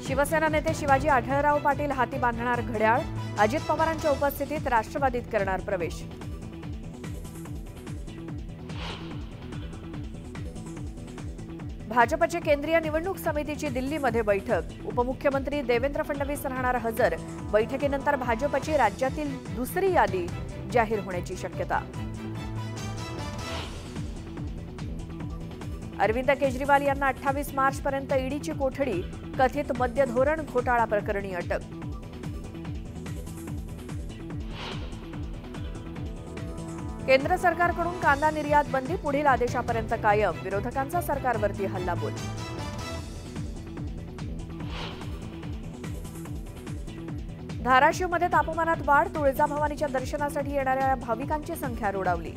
शिवसेना नेते शिवाजी आढळराव पाटील हाती बांधणार घड्याळ, अजित पवारांच्या उपस्थितीत राष्ट्रवादीत करणार प्रवेश। भाजपची केंद्रीय निवडणूक समितीची दिल्लीमध्ये बैठक, उपमुख्यमंत्री देवेंद्र फडणवीस राहणार हजर। बैठकीनंतर भाजपची राज्यातील दुसरी यादी जाहीर होण्याची शक्यता। अरविंद केजरीवाल यांना 28 मार्चपर्यंत ईडीची कोठडी, कथित मद्य धोरण घोटाळा प्रकरणी अटक। केंद्र सरकारकडून कांदा निर्यात बंदी पुढील आदेशापर्यंत कायम, विरोधकांचा सरकारवरती हल्लाबोल। धाराशिवमध्ये तापमानात वाढ, तुळजाभवानीच्या दर्शनासाठी येणाऱ्या भाविकांची संख्या रोडावली।